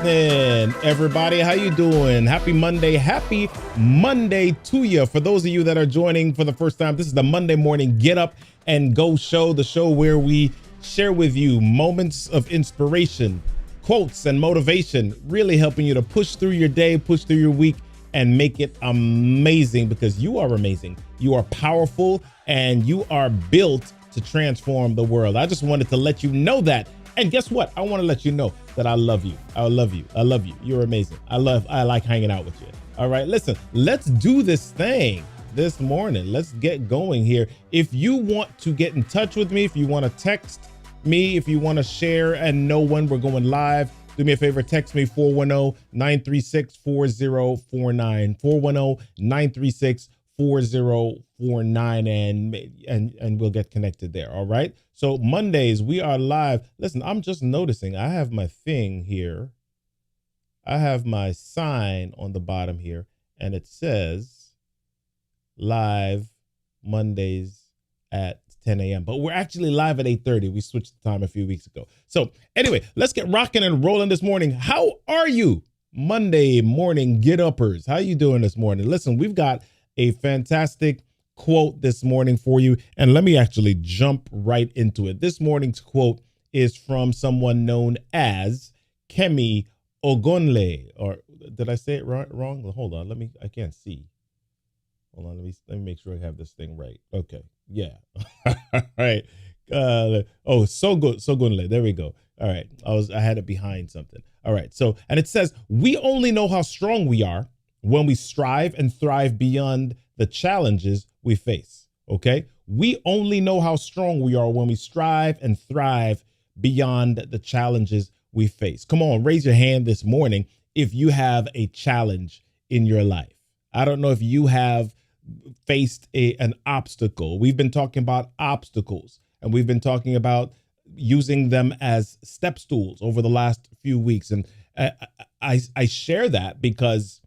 listening, everybody. How you doing? Happy Monday to you. For those of you that are joining for the first time, this is the Monday morning Get Up and Go show, the show where we share with you moments of inspiration, quotes, and motivation, really helping you to push through your day, push through your week, and make it amazing, because you are amazing. You are powerful, and you are built to transform the world. I just wanted to let you know that. And guess what? I want to let you know that I love you. I love you. I love you. You're amazing. I like hanging out with you. All right, listen, let's do this thing this morning. Let's get going here. If you want to get in touch with me, if you want to text me, if you want to share and know when we're going live, do me a favor, text me 410-936-4049, 410-936-4049, and we'll get connected there. All right. So Mondays we are live. Listen, I'm just noticing I have my thing here. I have my sign on the bottom here, and it says live Mondays at 10 a.m. But we're actually live at 8:30. We switched the time a few weeks ago. So anyway, let's get rocking and rolling this morning. How are you, Monday morning get uppers? How you doing this morning? Listen, we've got a fantastic quote this morning for you, and let me actually jump right into it. This morning's quote is from someone known as Kemi Ogonle, or did I say it wrong? Hold on, I can't see. Hold on, let me make sure I have this thing right. Okay, yeah. All right. Sogonle. There we go. All right, I had it behind something. All right. So, and it says, we only know how strong we are when we strive and thrive beyond the challenges we face. Okay. We only know how strong we are when we strive and thrive beyond the challenges we face. Come on, raise your hand this morning if you have a challenge in your life. I don't know if you have faced an obstacle. We've been talking about obstacles, and we've been talking about using them as step stools over the last few weeks. And I share that because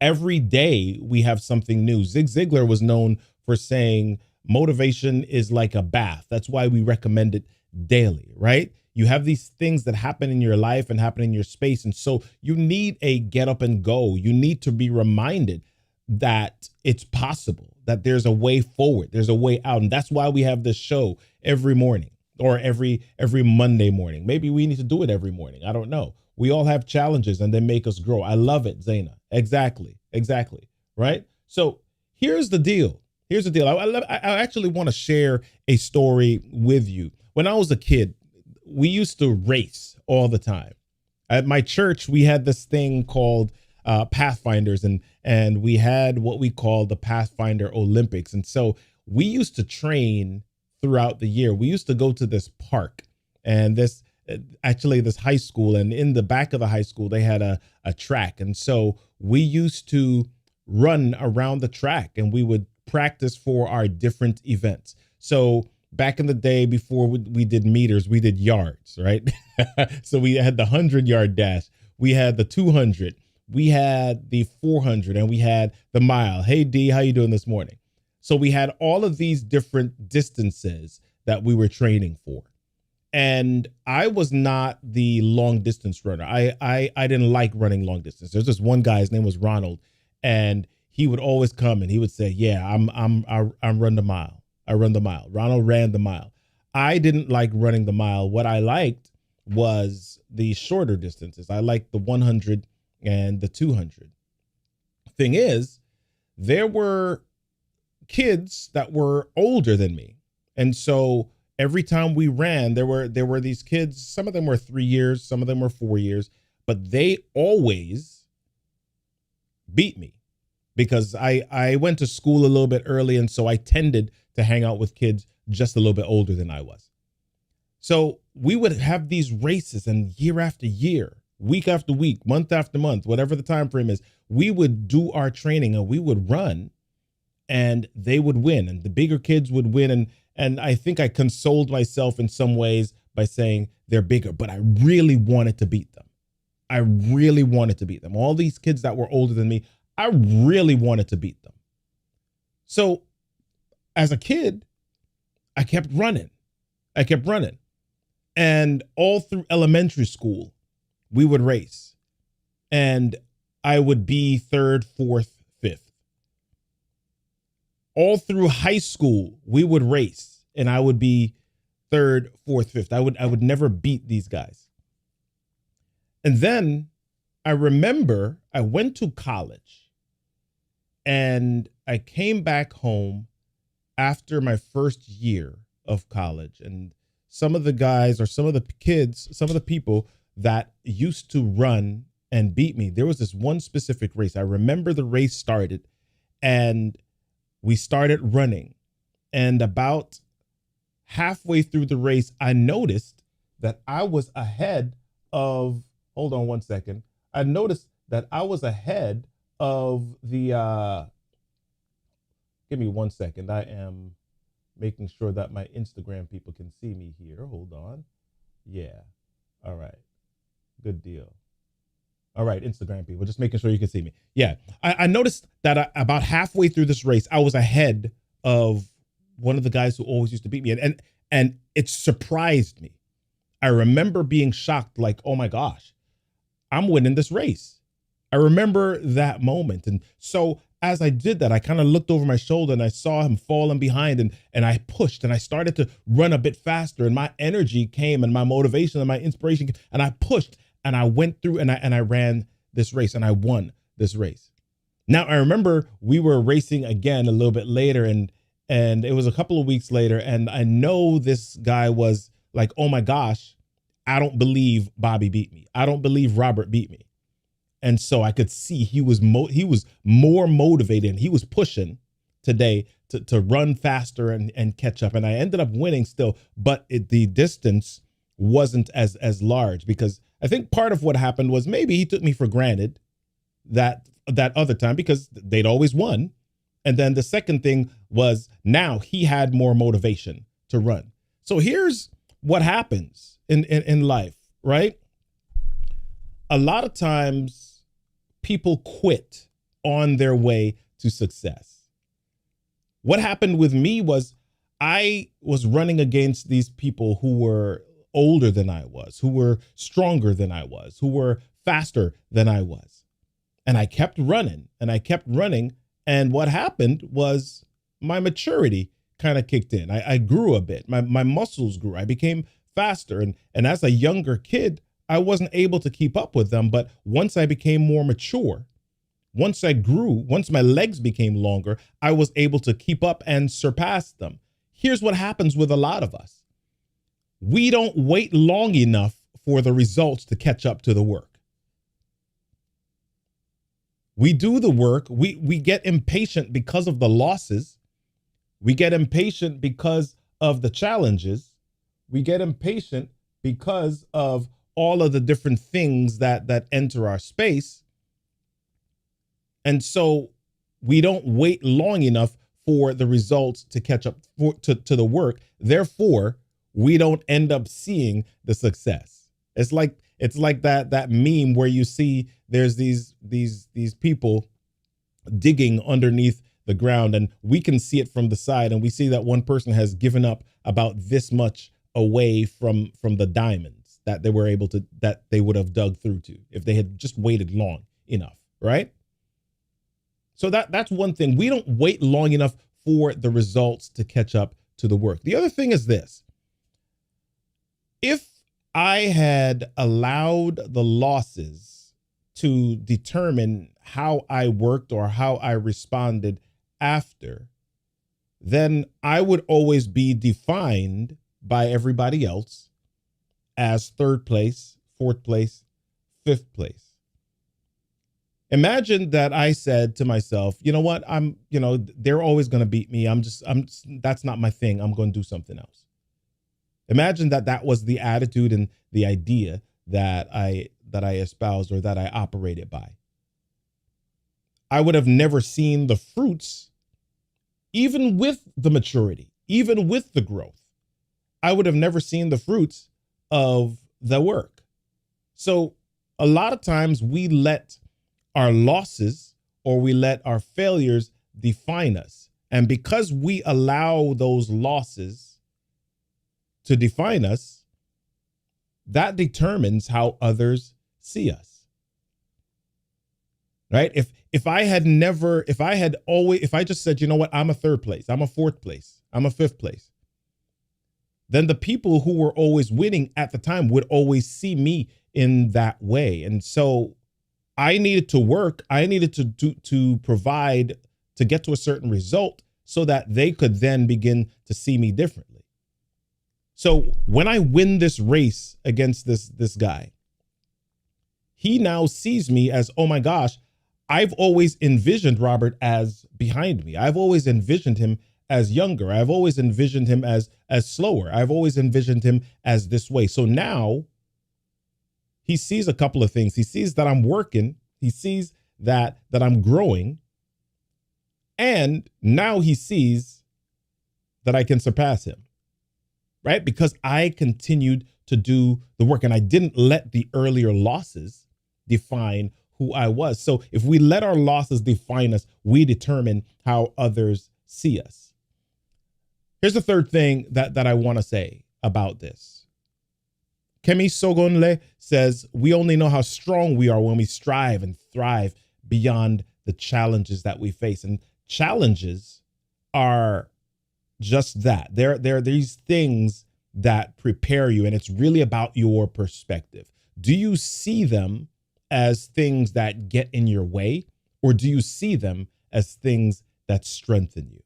every day we have something new. Zig Ziglar was known for saying motivation is like a bath. That's why we recommend it daily, right? You have these things that happen in your life and happen in your space. And so you need a get up and go. You need to be reminded that it's possible, that there's a way forward, there's a way out. And that's why we have this show every morning, or every Monday morning. Maybe we need to do it every morning. I don't know. We all have challenges and they make us grow. I love it, Zaina. Exactly. Right? So here's the deal. I actually want to share a story with you. When I was a kid, we used to race all the time. At my church, we had this thing called Pathfinders, and we had what we called the Pathfinder Olympics. And so we used to train throughout the year. We used to go to this park, and this high school, and in the back of the high school, they had a track. And so we used to run around the track, and we would practice for our different events. So back in the day, before we did meters, we did yards, right? So we had the 100-yard dash, we had the 200, we had the 400, and we had the mile. Hey, D, how you doing this morning? So we had all of these different distances that we were training for. And I was not the long distance runner. I didn't like running long distance. There's this one guy, his name was Ronald, and he would always come and he would say, yeah, I run the mile. I run the mile. Ronald ran the mile. I didn't like running the mile. What I liked was the shorter distances. I liked the 100 and the 200. Thing is, there were kids that were older than me. And so every time we ran, there were these kids, some of them were 3 years, some of them were 4 years, but they always beat me because I went to school a little bit early. And so I tended to hang out with kids just a little bit older than I was. So we would have these races, and year after year, week after week, month after month, whatever the time frame is, we would do our training and we would run, and they would win, and the bigger kids would win. And I think I consoled myself in some ways by saying they're bigger, but I really wanted to beat them. All these kids that were older than me, I really wanted to beat them. So as a kid, I kept running. And all through elementary school, we would race, and I would be third, fourth, fifth. All through high school, we would race, and I would be third, fourth, fifth. I would never beat these guys. And then I remember I went to college, and I came back home after my first year of college, and some of the guys or some of the kids, some of the people that used to run and beat me, there was this one specific race. I remember the race started, and we started running, and about halfway through the race, I noticed that I was ahead of, hold on one second. I noticed that I was ahead of the, give me 1 second. I am making sure that my Instagram people can see me here. Hold on. Yeah. All right. Good deal. All right, Instagram people, just making sure you can see me. Yeah, I noticed that about halfway through this race, I was ahead of one of the guys who always used to beat me, and it surprised me. I remember being shocked, like, oh my gosh, I'm winning this race. I remember that moment. And so as I did that, I kind of looked over my shoulder and I saw him falling behind, and I pushed and I started to run a bit faster, and my energy came and my motivation and my inspiration came, and I pushed and I went through and I ran this race and I won this race. Now I remember we were racing again a little bit later, and it was a couple of weeks later, and I know this guy was like, oh my gosh, I don't believe Bobby beat me. I don't believe Robert beat me. And so I could see he was more motivated, and he was pushing today to run faster and catch up. And I ended up winning still, but the distance wasn't as large, because I think part of what happened was maybe he took me for granted that other time because they'd always won. And then the second thing was now he had more motivation to run. So here's what happens in life, right? A lot of times people quit on their way to success. What happened with me was I was running against these people who were older than I was, who were stronger than I was, who were faster than I was. And I kept running and I kept running. And what happened was my maturity kind of kicked in. I grew a bit. My muscles grew. I became faster. And as a younger kid, I wasn't able to keep up with them. But once I became more mature, once I grew, once my legs became longer, I was able to keep up and surpass them. Here's what happens with a lot of us. We don't wait long enough for the results to catch up to the work. We do the work. We get impatient because of the losses. We get impatient because of the challenges. We get impatient because of all of the different things that enter our space. And so we don't wait long enough for the results to catch up to the work. Therefore, we don't end up seeing the success. It's like that meme where you see there's these people digging underneath the ground, and we can see it from the side, and we see that one person has given up about this much away from the diamonds that they would have dug through to if they had just waited long enough, right? So that's one thing. We don't wait long enough for the results to catch up to the work. The other thing is this. If I had allowed the losses to determine how I worked or how I responded after, then I would always be defined by everybody else as third place, fourth place, fifth place. Imagine that I said to myself, you know what, they're always going to beat me. That's not my thing. I'm going to do something else. Imagine that was the attitude and the idea that I espoused or that I operated by. I would have never seen the fruits, even with the maturity, even with the growth. I would have never seen the fruits of the work. So a lot of times we let our losses or we let our failures define us. And because we allow those losses to define us, that determines how others see us. Right? If I just said, you know what, I'm a third place, I'm a fourth place, I'm a fifth place, then the people who were always winning at the time would always see me in that way. And so I needed to work, I needed to provide to get to a certain result so that they could then begin to see me differently. So when I win this race against this guy, he now sees me as, oh my gosh, I've always envisioned Robert as behind me. I've always envisioned him as younger. I've always envisioned him as slower. I've always envisioned him as this way. So now he sees a couple of things. He sees that I'm working. He sees that I'm growing. And now he sees that I can surpass him, right? Because I continued to do the work and I didn't let the earlier losses define who I was. So if we let our losses define us, we determine how others see us. Here's the third thing that I want to say about this. Kemi Sogonle says, we only know how strong we are when we strive and thrive beyond the challenges that we face. And challenges are just that. They're these things that prepare you, and it's really about your perspective. Do you see them as things that get in your way, or do you see them as things that strengthen you?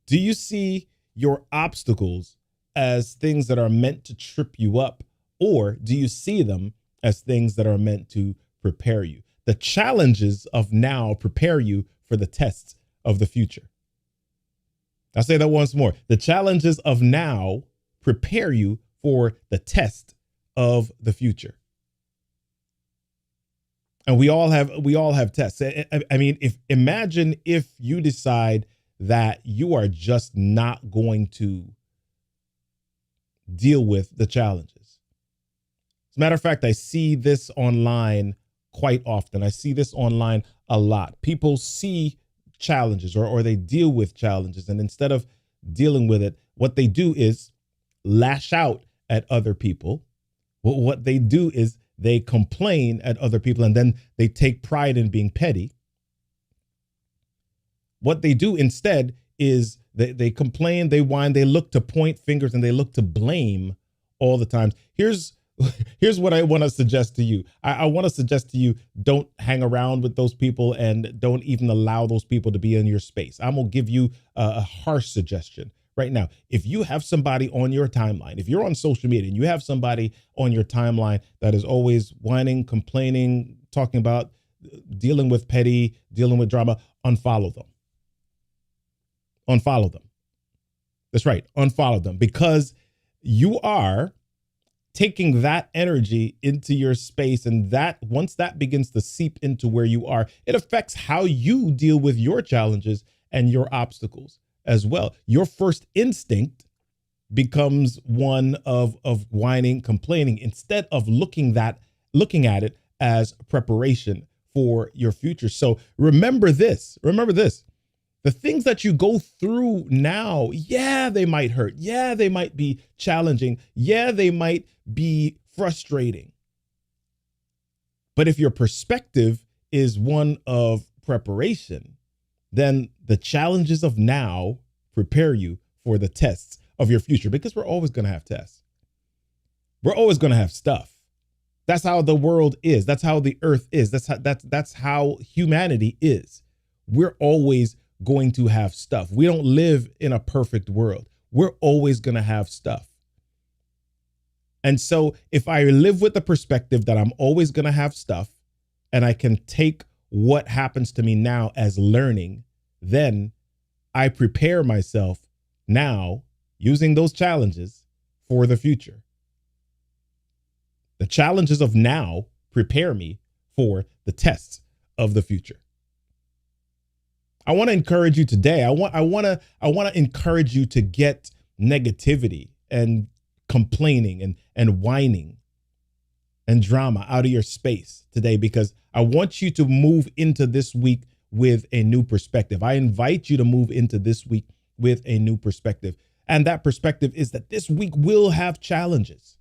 Do you see your obstacles as things that are meant to trip you up, or do you see them as things that are meant to prepare you? The challenges of now prepare you for the tests of the future. I'll say that once more. The challenges of now prepare you for the test of the future. And we all have tests. I mean, imagine if you decide that you are just not going to deal with the challenges. As a matter of fact, I see this online quite often. I see this online a lot. People see challenges or they deal with challenges, and instead of dealing with it, what they do is lash out at other people. What they do is they complain at other people, and then they take pride in being petty. What they do instead is they complain, they whine, they look to point fingers, and they look to blame all the time. Here's what I want to suggest to you. I want to suggest to you, don't hang around with those people and don't even allow those people to be in your space. I'm going to give you a harsh suggestion right now. If you have somebody on your timeline, if you're on social media and you have somebody on your timeline that is always whining, complaining, talking about dealing with petty, dealing with drama, unfollow them. Unfollow them. That's right. Unfollow them, because you are taking that energy into your space. And that once that begins to seep into where you are, it affects how you deal with your challenges and your obstacles as well. Your first instinct becomes one of whining, complaining, instead of looking at it as preparation for your future. So remember this. The things that you go through now, yeah, they might hurt. Yeah, they might be challenging. Yeah, they might be frustrating. But if your perspective is one of preparation, then the challenges of now prepare you for the tests of your future, because we're always going to have tests. We're always going to have stuff. That's how the world is. That's how the earth is. That's how humanity is. We're always going to have stuff. We don't live in a perfect world. We're always going to have stuff. And so if I live with the perspective that I'm always going to have stuff, and I can take what happens to me now as learning, then I prepare myself now using those challenges for the future. The challenges of now prepare me for the tests of the future. I want to encourage you today. I want to encourage you to get negativity and complaining and whining and drama out of your space today, because I want you to move into this week with a new perspective. I invite you to move into this week with a new perspective. And that perspective is that this week will have challenges.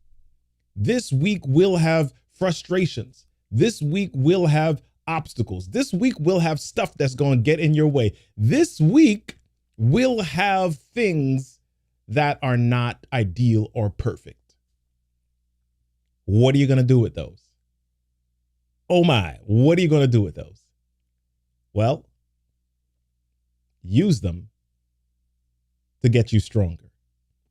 This week will have frustrations. This week will have obstacles. This week will have stuff that's going to get in your way. This week will have things that are not ideal or perfect. What are you going to do with those? Oh my, what are you going to do with those? Well, use them to get you stronger.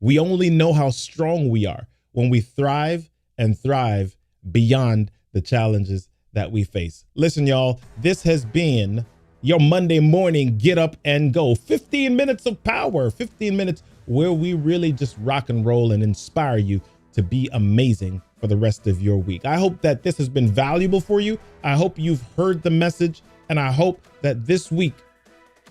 We only know how strong we are when we thrive and thrive beyond the challenges that we face. Listen, y'all, this has been your Monday morning get up and go. 15 minutes of power, 15 minutes where we really just rock and roll and inspire you to be amazing for the rest of your week. I hope that this has been valuable for you. I hope you've heard the message, and I hope that this week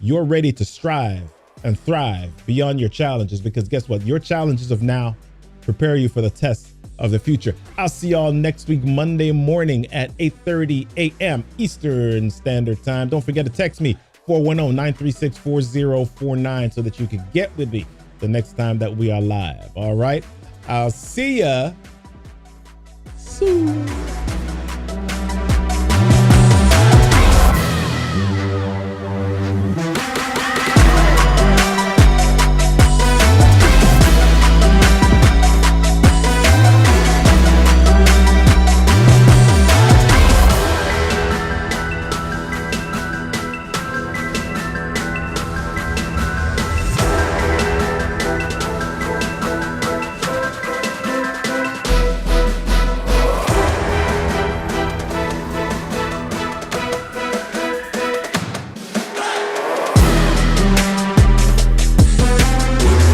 you're ready to strive and thrive beyond your challenges, because guess what? Your challenges of now prepare you for the tests of the future. I'll see y'all next week, Monday morning at 8:30 a.m. Eastern Standard Time. Don't forget to text me 410-936-4049 so that you can get with me the next time that we are live. All right. I'll see ya